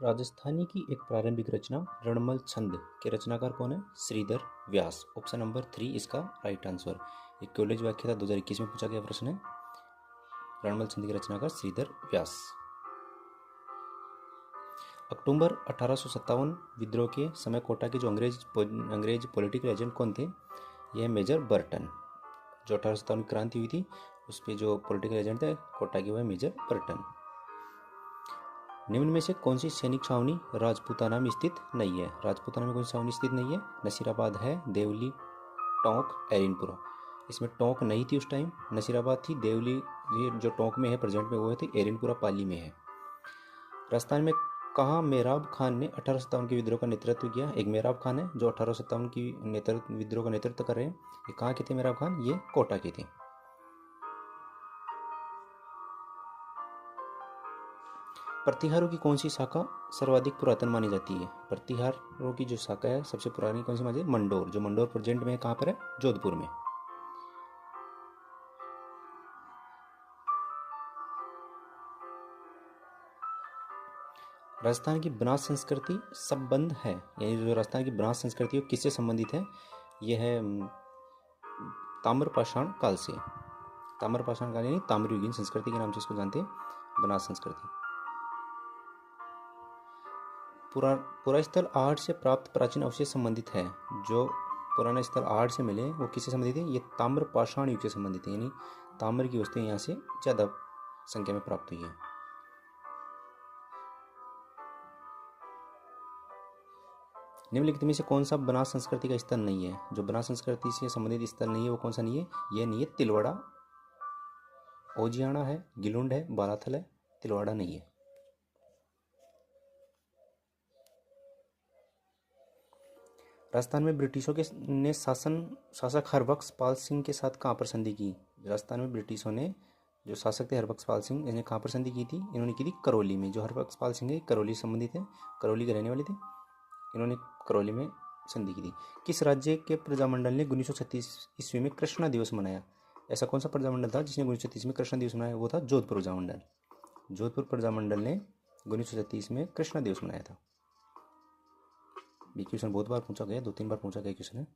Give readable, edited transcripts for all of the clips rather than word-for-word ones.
राजस्थानी की एक प्रारंभिक रचना रणमल छंद के रचनाकार कौन है? श्रीधर व्यास। ऑप्शन नंबर 3 इसका राइट आंसर। एक कॉलेज व्याख्या था 2021 में पूछा गया प्रश्न है। रणमल छंद के रचनाकार श्रीधर व्यास। अक्टूबर 1857 विद्रोह के समय कोटा के जो अंग्रेज पॉलिटिकल एजेंट कौन थे? यह मेजर बर्टन। जो 1857 क्रांति हुई थी उस पर जो पॉलिटिकल एजेंट थे कोटा के, वह मेजर बर्टन। निम्न में से कौन सी सैनिक छावनी राजपूताना में स्थित नहीं है? राजपूताना में कौन सी छावनी स्थित नहीं है? नसीराबाद है, देवली, टोंक, एरिनपुरा। इसमें टोंक नहीं थी उस टाइम, नसीराबाद थी। देवली ये जो टोंक में है प्रेजेंट में वो है, थी एरिनपुरा पाली में है। राजस्थान में कहाँ मेहराब खान ने 1857 के विद्रोह का नेतृत्व किया? एक मेहराब खान है जो 1857 की विद्रोह का नेतृत्व कर रहे हैं। ये कहाँ के थे मेहराब खान? ये कोटा के थे। प्रतिहारों की कौन सी शाखा सर्वाधिक पुरातन मानी जाती है? प्रतिहारों की जो शाखा है सबसे पुरानी कौन सी मानी जाती है? मंडोर। जो मंडोर प्रेजेंट में है कहाँ पर है? जोधपुर में। राजस्थान की बनास संस्कृति संबंध है, यानी जो राजस्थान की बनास संस्कृति है किससे संबंधित है? यह है ताम्रपाषाण काल से। ताम्रपाषाण काल यानी ताम्रयुगीन संस्कृति के नाम से इसको जानते हैं, बनास संस्कृति। पुरा स्थल आहट से प्राप्त प्राचीन अवशेष संबंधित है। जो पुराना स्थल आहट से मिले वो किससे संबंधित है? ये ताम्रपाषाण युग से संबंधित है, यानी ताम्र की वस्तुएं यहाँ से ज्यादा संख्या में प्राप्त हुई है। निम्नलिखित में से कौन सा बनास संस्कृति का स्थल नहीं है? जो बनास संस्कृति से संबंधित स्थल नहीं है वो कौन सा नहीं है? यह नहीं है तिलवाड़ा। ओजियाना है, गिलुंड है, बालाथल है, तिलवाड़ा नहीं है। राजस्थान में ब्रिटिशों के ने शासक हरबख्श पाल सिंह के साथ कहाँ पर संधि की? राजस्थान में ब्रिटिशों ने जो शासक थे हरबख्श पाल सिंह, इन्हें कहाँ पर संधि की थी? इन्होंने की थी करौली में। जो हरबख्श पाल सिंह है करौली संबंधित है, करौली के रहने वाले थे। इन्होंने करौली में संधि की थी। किस राज्य के प्रजामंडल ने 1936 ईस्वी में कृष्णा दिवस मनाया? ऐसा कौन सा प्रजामंडल था जिसने 1936 में कृष्णा दिवस मनाया? वो था जोधपुर प्रजामंडल। जोधपुर प्रजामंडल ने 1936 में कृष्णा दिवस मनाया था। ये क्वेश्चन बहुत बार पूछा गया, 2-3 बार पूछा गया क्वेश्चन है।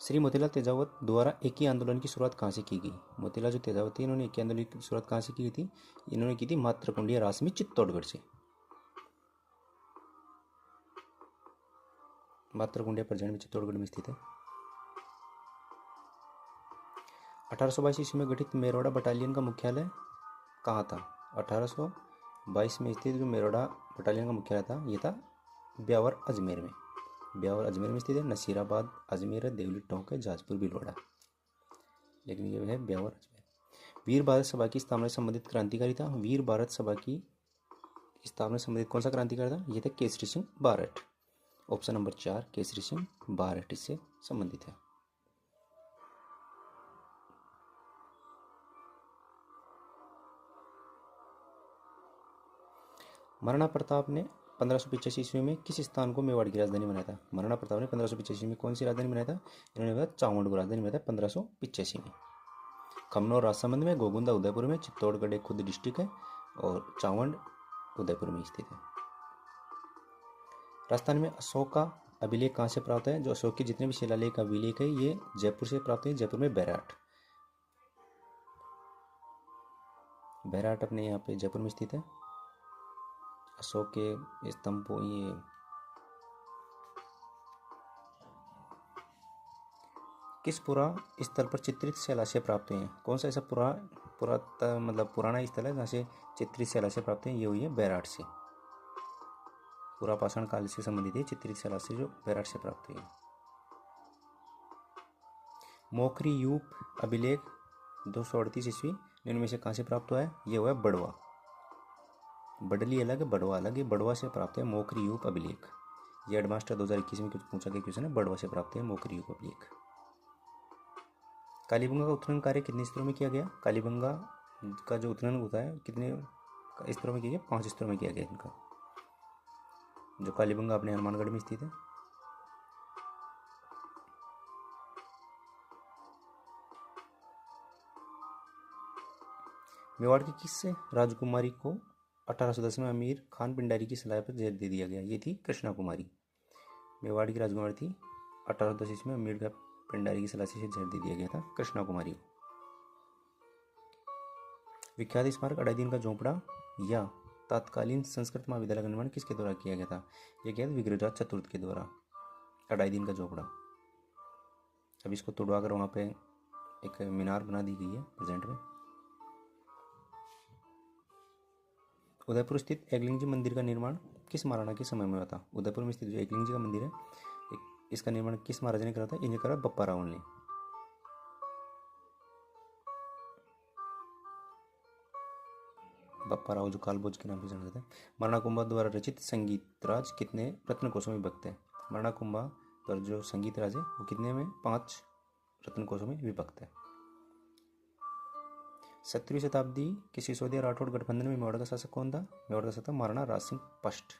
श्री मोतीलाल तेजावत द्वारा एकी आंदोलन की शुरुआत कहाँ से की गई? मोतीलाल जो तेजावत थे इन्होंने एकी आंदोलन की शुरुआत कहाँ से की थी? इन्होंने की थी मातृकुंडिया रास में, चित्तौड़गढ़ से। मातृकुंडिया प्रेजेंट में चित्तौड़गढ़ में स्थित है। 1822 ईस्वी में गठित मेरौड़ा बटालियन का मुख्यालय कहाँ था? 1822 में स्थित जो मेरौड़ा बटालियन का मुख्यालय था ये था ब्यावर अजमेर में। ब्यावर अजमेर में स्थित है। नसीराबाद अजमेर है, देवली टोंक है, जाजपुर भीलवाड़ा, लेकिन ये है ब्यावर अजमेर। वीर भारत सभा की स्थापना से संबंधित क्रांतिकारी था? वीर भारत सभा की स्थापना से संबंधित कौन सा क्रांतिकारी था? ये था केसरी सिंह बारठ। ऑप्शन नंबर 4 केसरी सिंह बारठ इससे संबंधित है। महाराणा प्रताप ने 1585 ईस्वी में किस स्थान को मेवाड़ की राजधानी बनाया था? महाराणा प्रताप ने 1585 में कौन सी राजधानी बनाया था? इन्होंने बताया चावंड को राजधानी बनाया था 1585 में। खमनौर राजसमंद में, गोगुंदा उदयपुर में, चित्तौड़गढ़ एक खुद डिस्ट्रिक्ट है और चावंड उदयपुर में स्थित है। राजस्थान में अशोक का अभिलेख कहाँ से प्राप्त है? जो अशोक के जितने भी शिलालेख अभिलेख है ये जयपुर से प्राप्त है। जयपुर में बैराट अपने यहाँ पे जयपुर में स्थित है। अशोक के स्तंभ ये किस पुरा स्थल पर चित्रित शैलाशय प्राप्त हुए हैं? कौन सा ऐसा पुराना स्थल है जहाँ से चित्रित शैलाशय प्राप्त है? ये हुई है बैराट से। पुरा पाषाण काल से संबंधित है चित्रित शैलाशय जो बैराट से प्राप्त हुई है। मोखरी यूप अभिलेख 238 ईस्वी निम्न में से कहाँ से प्राप्त हुआ है? ये हुआ है बड़वा। बडली अलग है, बड़वा अलग है। बड़वा से प्राप्त है मोखरी यूप अभिलेख। ये एडमास्टर 2021 में कुछ पूछा गया क्वेश्चन है, बड़वा से प्राप्त है मोखरी यूप अभिलेख। कालीबंगा का उत्खनन कार्य कितने स्तरों में किया गया? कालीबंगा का जो उत्खनन होता है कितने स्तरों में किया गया? 5 स्तरों में किया गया इनका। जो कालीबंगा अपने हनुमानगढ़ में स्थित है। मेवाड़ की किस राजकुमारी को 1810 में अमीर खान पिंडारी की सलाह पर जहर दे दिया गया, ये थी कृष्णा कुमारी, मेवाड़ की राजकुमारी थी। 1810 ईस्वी में अमीर खान पिंडारी की सलाह से जहर दे दिया गया था कृष्णा कुमारी को। विख्यात स्मारक अडाईदीन का झोंपड़ा या तत्कालीन संस्कृत महाविद्यालय का निर्माण किसके द्वारा किया गया था? यह किया विग्रहराज चतुर्थ के द्वारा, अडाईदीन का झोंपड़ा। अब इसको तोड़वा कर वहाँ पे एक मीनार बना दी गई है प्रेजेंट में। उदयपुर स्थित एकलिंग जी मंदिर का निर्माण किस महाराणा के समय में हुआ था? उदयपुर में स्थित जो एकलिंग जी का मंदिर है, इसका निर्माण किस महाराजा ने करा था? इन्हें करा बप्पा रावल ने। बप्पा राव जो कालभोज के नाम से जाना जाता है। महाराणा कुंभा द्वारा रचित संगीत राज कितने रत्न कोशों में विभक्त है? महाराणा कुंभा द्वारा जो संगीत राज है वो कितने में? 5 रत्न कोशों में विभक्त है। 17वीं शताब्दी के सिसोदिया राठौड़ गठबंधन में मेवाड़ का शासक कौन था? मेवाड़ का शासक था महाराणा राज सिंह फर्स्ट।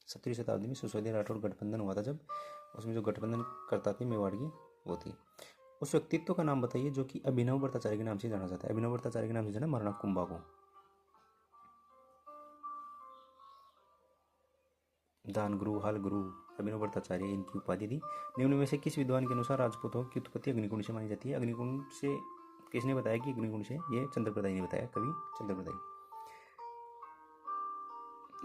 17वीं शताब्दी में सिसोदिया राठौड़ गठबंधन हुआ था, जब उसमें जो गठबंधन करता थी मेवाड़ की वो थी। उस व्यक्तित्व का नाम बताइए जो कि अभिनव भट्टाचार्य के नाम से जाना जाता है। अभिनव भट्टाचार्य के नाम से जाना महाराणा कुंभा को। दान गुरु, हाल गुरु, अभिनव भट्टाचार्य इनकी उपाधि थी। निम्न में से किस विद्वान के अनुसार राजपूतों की उत्पत्ति अग्निकुंड से मानी जाती है? अग्निकुंड से किसने बताया कि अग्निकुंड से? ये चंद्रप्रदाय ने बताया, कवि चंद्रप्रदाय।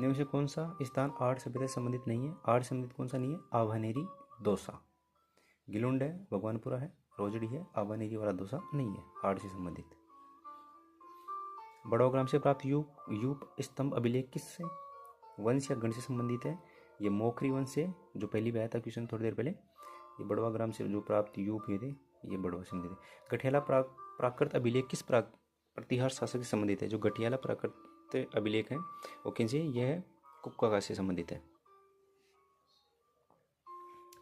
निम्न से कौन सा स्थान आर्य सभ्यता से संबंधित नहीं है? आर्य संबंधित कौन सा नहीं है? आभानेरी दौसा। गिलुंड है, भगवानपुरा है, रोजड़ी है, आभानेरी वाला दौसा नहीं है आर्य से संबंधित। बड़ौग्राम से प्राप्त यूप स्तंभ अभिलेख किससे वंश या गण से संबंधित है? ये मोखरी वंश से, जो पहली भी आया था क्वेश्चन थोड़ी देर पहले। ये बड़वा ग्राम से जो प्राप्त यूप ये थे, ये बड़वा से संबंधित है। गठियाला प्राकृत अभिलेख किस प्रतिहार शासक से संबंधित है? जो गठियाला प्राकृत अभिलेख है वो किनसे? यह कुक्का से संबंधित है।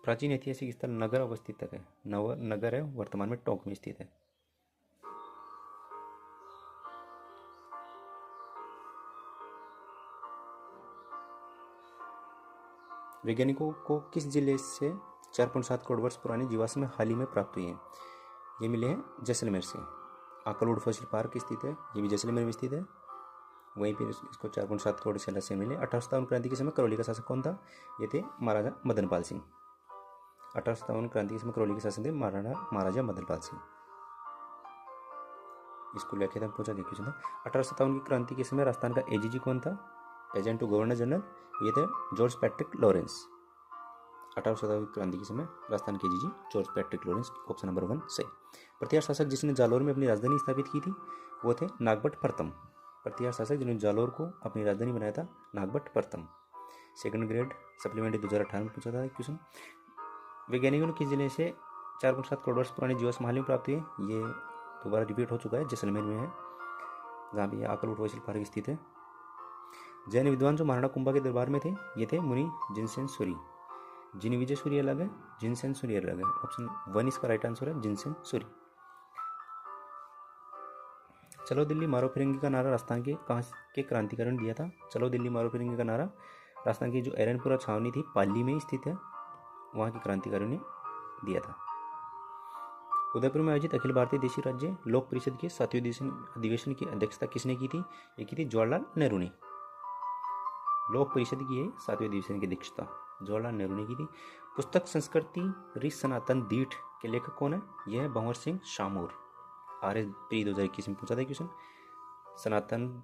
प्राचीन ऐतिहासिक स्थल नगर अवस्थित तक है, नगर है, वर्तमान में टोंक में स्थित है। वैज्ञानिकों को किस जिले से 4.7 करोड़ वर्ष पुरानी जीवाश्म हाल ही में प्राप्त हुई है? ये मिले हैं जैसलमेर से। आकलवुड फॉसिल पार्क स्थित है, ये भी जैसलमेर में स्थित है। वहीं पर इसको 4.7 करोड़ सेला से मिले। 1857 क्रांति के समय करौली का शासक कौन था? ये थे महाराजा मदनपाल सिंह। 1857 क्रांति के समय करौली के शासक थे महाराजा मदनपाल सिंह। इसको लेके था पूछा गया क्वेश्चन था। 1857 की क्रांति के समय राजस्थान का एजीजी कौन था? एजेंट टू गवर्नर जनरल, ये थे जॉर्ज पैट्रिक लॉरेंस। 1857 क्रांति के समय राजस्थान के AGG George Patrick Lawrence, option number 1 सही। प्रतिहार शासक जिसने जालोर में अपनी राजधानी स्थापित की थी वो थे नागभट्ट प्रथम। प्रतिहार शासक जिन्होंने जालोर को अपनी राजधानी बनाया था नागभट्ट प्रथम। सेकंड ग्रेड सप्लीमेंट्री 2018 में पूछा था क्वेश्चन। वैज्ञानिकों ने किस जिले से 4.7 करोड़ वर्ष पुरानी जीवाश्म हाल में प्राप्त हुई? ये दोबारा रिपीट हो चुका है, जैसलमेर में है, जहाँ भी आकलवुड फॉसिल पार्क स्थित है। जैन विद्वान जो महाराणा कुंभा के दरबार में थे ये थे मुनि जिनसेन सूरी। जिन विजय सूरी अलग है, जिनसेन सूरी अलग है। ऑप्शन 1 इसका राइट आंसर है, जिनसेन सूरी। चलो दिल्ली मारो फिरंगी का नारा राजस्थान के कहाँ के क्रांतिकारियों ने दिया था? चलो दिल्ली मारो फिरंगी का नारा राजस्थान की जो एरनपुरा छावनी थी पाली में स्थित है, वहाँ के क्रांतिकारियों ने दिया था। उदयपुर में आयोजित अखिल भारतीय देशी राज्य लोक परिषद के 7वें अधिवेशन की अध्यक्षता किसने की थी? ये की थी जवाहरलाल नेहरू ने। लोक परिषद की है 7वें अधिवेशन की अध्यक्षता जवाहरलाल नेहरू ने की थी। पुस्तक संस्कृति रि सनातन दीठ के लेखक कौन है? यह है भंवर सिंह शामूर। RS प्री 2021 में पूछा था क्वेश्चन। सनातन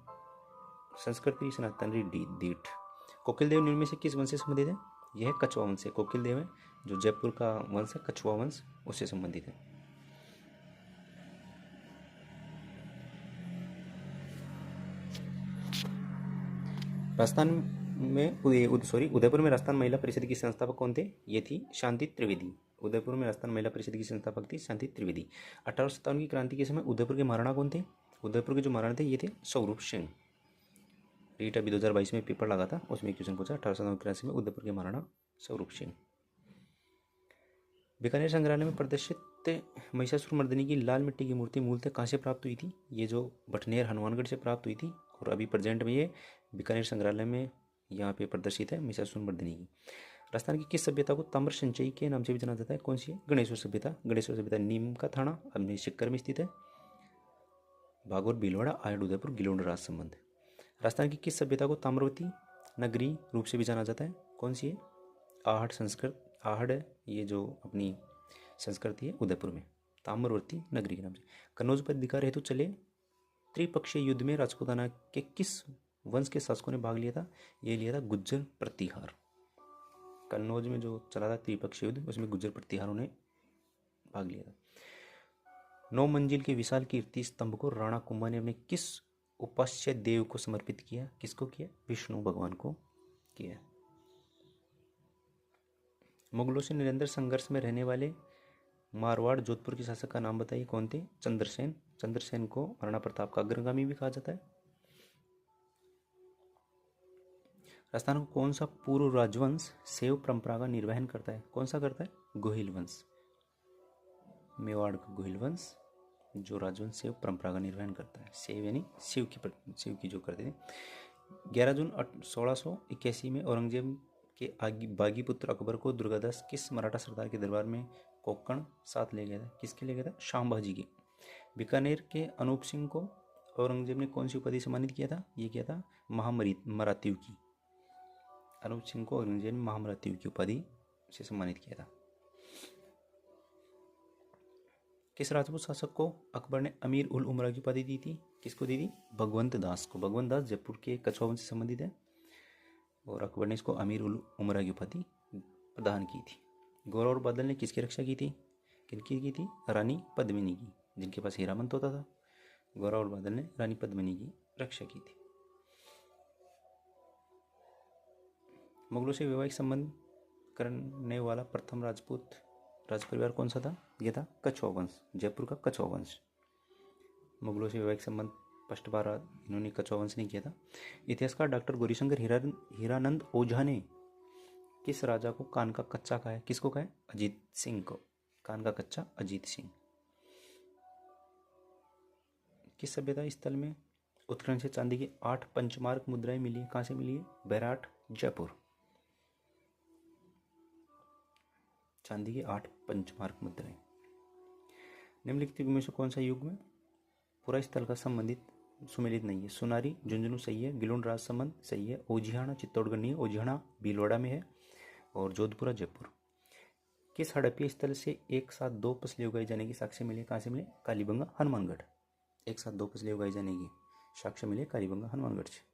संस्कृति सनातन रि दीठ। कोकिल देव निम्न में से किस वंश से संबंधित है? यह है कछुआ वंश से। कोकिल देव है जो जयपुर का वंश है, कछुआ वंश, उससे संबंधित है। राजस्थान में उदयपुर में राजस्थान महिला परिषद की संस्थापक कौन थे? ये थी शांति त्रिवेदी। उदयपुर में राजस्थान महिला परिषद की संस्थापक थी शांति त्रिवेदी। 1857 की क्रांति के समय उदयपुर के महाराणा कौन थे? उदयपुर के जो महाराणा थे ये थे स्वरूप सिंह। रीट अभी 2022 में पेपर लगा था, उसमें क्वेश्चन पूछा 1857 की क्रांति में उदयपुर के महाराणा स्वरूप सिंह। बीकानेर संग्रहालय में प्रदर्शित महिषासुर मर्दिनी की लाल मिट्टी की मूर्ति मूलतः कहाँ से प्राप्त हुई थी? ये जो बटनेर हनुमानगढ़ से प्राप्त हुई थी और अभी प्रेजेंट में ये बीकानेर संग्रहालय में यहाँ पे प्रदर्शित है महिषासुर मर्दिनी की। राजस्थान की किस सभ्यता को ताम्र संचयी के नाम से भी जाना जाता है? कौन सी है? गणेश्वर सभ्यता। गणेश्वर सभ्यता नीम का थाना अपने सिक्कर में स्थित है। भागौर भीलवाड़ा आयड उदयपुर गिलोंड राज संबंध। राजस्थान की किस सभ्यता को ताम्रवती नगरी रूप से भी जाना जाता है? कौन सी है? आहड़ संस्कृत, आहड़ है ये जो अपनी संस्कृति है उदयपुर में, ताम्रवती नगरी के नाम से। कन्नौज पर अधिकार हेतु चले त्रिपक्षीय युद्ध में राजपूताना के किस वंश के शासकों ने भाग लिया था? ये लिया था गुज्जर प्रतिहार। कन्नौज में जो चला था त्रिपक्षीय युद्ध, उसमें गुज्जर प्रतिहारों ने भाग लिया था। 9 मंजिल के विशाल कीर्ति स्तंभ को राणा कुंभा ने अपने किस उपास्य देव को समर्पित किया? किसको किया? विष्णु भगवान को किया। मुगलों से निरंतर संघर्ष में रहने वाले मारवाड़ जोधपुर के शासक का नाम बताइए, कौन थे? चंद्रसेन। चंद्रसेन को महाराणा प्रताप का अग्रगामी भी कहा जाता है। राजस्थान को कौन सा पूर्व राजवंश शैव परंपरा का निर्वहन करता है? कौन सा करता है? गोहिल वंश। मेवाड़ का गोहिल वंश जो राजवंश शैव परंपरा का निर्वहन करता है। शैव यानी शिव की जो करते थे। 11 जून 1681 में औरंगजेब के बागी पुत्र अकबर को दुर्गादास किस मराठा सरदार के दरबार में कोंकण साथ ले गया था? किसके ले गया था? शाहबाजी के। बीकानेर के अनूप सिंह को औरंगजेब ने कौन सी उपाधि सम्मानित किया था? ये किया था महामरात्युव की। अनूप सिंह को औरंगजेब ने महामरात्युव की उपाधि से सम्मानित किया था। किस राजपूत शासक को अकबर ने अमीर उल उमरा की उपाधि दी थी? किसको दी थी? भगवंत दास को। भगवंत दास जयपुर के कछुआ वंश से संबंधित है और अकबर ने इसको अमीर उल उमरा की उपाधि प्रदान की थी। गौरव और बादल ने किसकी रक्षा की थी? किनकी की थी? रानी पद्मिनी की, जिनके पास हीरामंत होता था। गौरव और बादल ने रानी पद्मिनी की रक्षा की थी। मुगलों से वैवाहिक संबंध करने वाला प्रथम राजपूत राज परिवार कौन सा था? यह था कछुआ वंश, जयपुर का कछुआ वंश। मुगलों से वैवाहिक संबंध फर्स्ट बार इन्होंने कछुआ वंश ने किया था। इतिहासकार डॉक्टर गौरीशंकर हीरानंद ओझा ने किस राजा को कान का कच्चा कहा है? किसको कहा है? अजीत सिंह को। कान का कच्चा अजीत सिंह। किस सभ्यता स्थल में उत्खनन से चांदी की 8 पंचमार्क मुद्राएं मिली है? कहां से मिली है? बैराट, जयपुर। चांदी की 8 पंचमार्क मुद्राएं। निम्नलिखित में से कौन सा युग में पूरा स्थल का संबंधित सुमेलित नहीं है? सुनारी झुंझुनू सही है, गिलोन राजसमंद सही है, ओजिहाना चित्तौड़गढ़ नहीं है, ओजिहाना भीलवाड़ा में है और जोधपुरा जयपुर। किस हड़प्पीय स्थल से एक साथ 2 फसलें उगाई जाने की साक्ष्य मिले? कहाँ से मिले? कालीबंगा, हनुमानगढ़। एक साथ 2 फसलें उगाई जाने की साक्ष्य मिले कालीबंगा, हनुमानगढ़ से।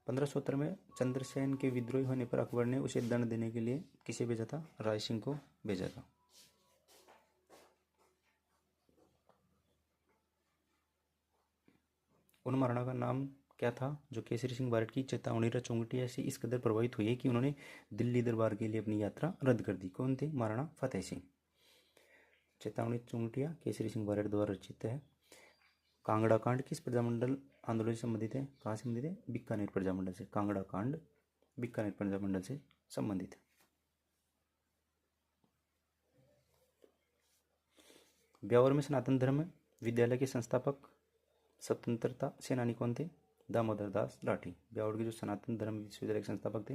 1570 में चंद्रसेन के विद्रोही होने पर अकबर ने उसे दंड देने के लिए किसे भेजा था? राय सिंह को भेजा था। उन महाराणा का नाम क्या था जो केसरी सिंह बारट की चेतावनी चौंगटिया से इस कदर प्रभावित हुए कि उन्होंने दिल्ली दरबार के लिए अपनी यात्रा रद्द कर दी? कौन थे? महाराणा फतेह सिंह। चेतावनी चौंगटिया केसरी सिंह बारट द्वारा रचित है। कांगड़ा कांड किस प्रजामंडल आंदोलन से संबंधित है? कहाँ से संबंधित है? बीकानेर प्रजामंडल से। कांगड़ा कांड बीकानेर प्रजामंडल से संबंधित है। ब्यावर में सनातन धर्म विद्यालय के संस्थापक स्वतंत्रता सेनानी कौन थे? दामोदर दास लाठी। ब्यावर के जो सनातन धर्म विश्वविद्यालय के संस्थापक थे